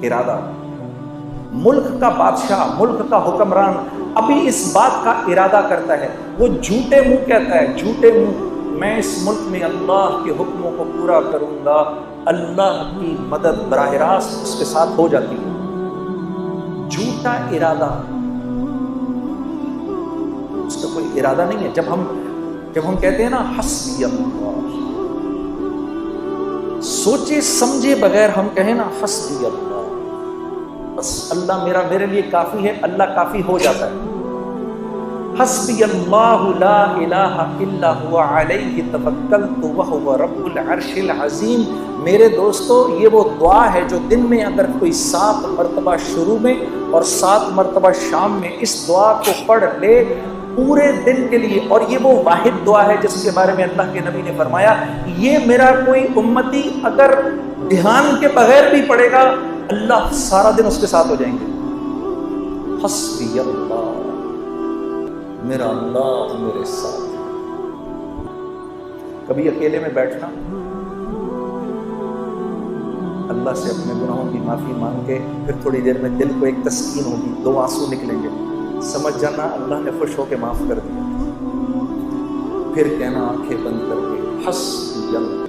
ارادہ. ملک کا بادشاہ، ملک کا حکمران ابھی اس بات کا ارادہ کرتا ہے، وہ جھوٹے منہ کہتا ہے، جھوٹے منہ میں اس ملک میں اللہ کے حکموں کو پورا کروں گا، اللہ کی مدد براہ راست اس کے ساتھ ہو جاتی ہے. جھوٹا ارادہ، اس کا کوئی ارادہ نہیں ہے. جب ہم کہتے ہیں نا حسبی اللہ، سوچے سمجھے بغیر ہم کہیں نا حسبی اللہ، بس اللہ میرے لیے کافی ہے، اللہ کافی ہو جاتا ہے. حسبی اللہ لا الہ الا هو علیہ توکلت وہو رب العرش العظیم. میرے دوستو، یہ وہ دعا ہے جو دن میں اگر کوئی 7 مرتبہ شروع میں اور 7 مرتبہ شام میں اس دعا کو پڑھ لے پورے دن کے لیے، اور یہ وہ واحد دعا ہے جس کے بارے میں اللہ کے نبی نے فرمایا یہ میرا کوئی امتی اگر دھیان کے بغیر بھی پڑھے گا اللہ سارا دن اس کے ساتھ ہو جائیں گے. حسبی اللہ، میرا اللہ میرے ساتھ. کبھی اکیلے میں بیٹھنا، اللہ سے اپنے گناہوں کی معافی مانگ کے پھر تھوڑی دیر میں دل کو ایک تسکین ہوگی، 2 آنسو نکلیں گے، سمجھ جانا اللہ نے خوش ہو کے معاف کر دیا. پھر کہنا آنکھیں بند کر کے حسبی اللہ.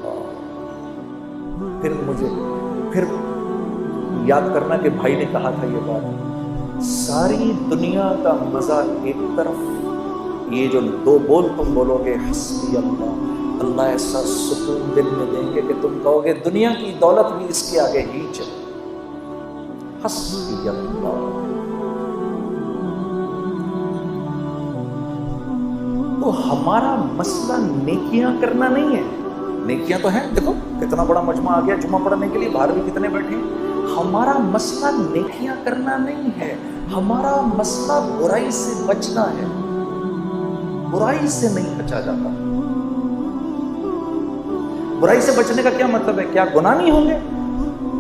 پھر یاد کرنا کہ بھائی نے کہا تھا یہ بات، ساری دنیا کا مزہ ایک طرف، یہ جو 2 بول تم بولو گے حسبی اللہ، اللہ ایسا سکون دل میں دیں گے کہ تم کہو گے دنیا کی دولت بھی اس کے آگے ہی چلے. حسبی اللہ. تو ہمارا مسئلہ نیکیاں کرنا نہیں ہے. نیکیاں تو ہیں، دیکھو کتنا بڑا مجمع آ گیا جمعہ پڑھنے کے لیے، باہر بھی کتنے بیٹھے ہیں. ہمارا مسئلہ نیکیاں کرنا نہیں ہے، ہمارا مسئلہ برائی سے بچنا ہے. برائی سے نہیں بچا جاتا. برائی سے بچنے کا کیا مطلب ہے؟ کیا گناہ نہیں ہوں گے؟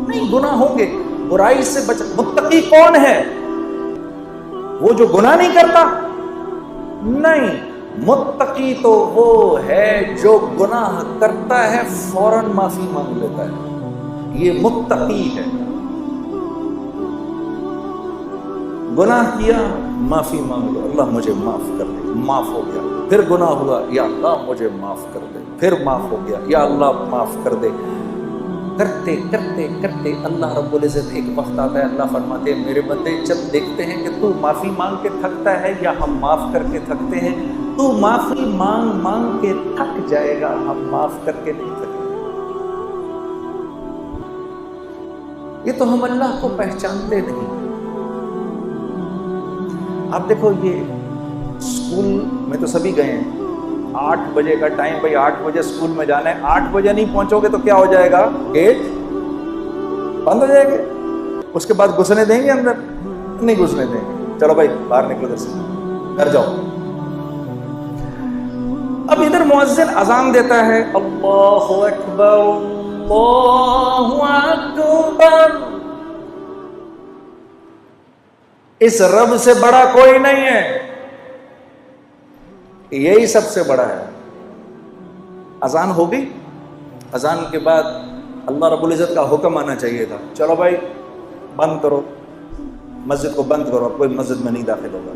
نہیں، گناہ ہوں گے. برائی سے بچ. متقی کون ہے؟ وہ جو گناہ نہیں کرتا؟ نہیں، متقی تو وہ ہے جو گناہ کرتا ہے فوراً معافی مانگ لیتا ہے. یہ متقی ہے. گناہ کیا معافی مانگ لو، اللہ مجھے معاف کر دے، معاف ہو گیا. پھر گناہ ہوا، یا اللہ مجھے معاف کر دے، پھر معاف ہو گیا، یا اللہ معاف کر دے. کرتے کرتے کرتے اللہ رب العزت ایک وقت آتا ہے، اللہ فرماتے ہیں میرے بندے جب دیکھتے ہیں کہ تو معافی مانگ کے تھکتا ہے یا ہم معاف کر کے تھکتے ہیں، تو معافی مانگ مانگ کے تھک جائے گا، ہم معاف کر کے نہیں تھکیں گے. یہ تو ہم اللہ کو پہچانتے نہیں. آپ دیکھو یہ اسکول میں تو سبھی گئے ہیں، 8 بجے کا ٹائم، بھائی 8 بجے اسکول میں جانا ہے. 8 بجے نہیں پہنچو گے تو کیا ہو جائے گا؟ گیٹ بند ہو جائے گا. اس کے بعد گھسنے دیں گے اندر؟ نہیں گھسنے دیں گے. چلو بھائی باہر نکلو، ادھر سے گھر جاؤ. اب ادھر مؤذن اذان دیتا ہے، اللہ اکبر اللہ اکبر. اس رب سے بڑا کوئی نہیں ہے، یہی سب سے بڑا ہے. اذان ہو گئی، اذان کے بعد اللہ رب العزت کا حکم آنا چاہیے تھا، چلو بھائی بند کرو، مسجد کو بند کرو، اب کوئی مسجد میں نہیں داخل ہوگا.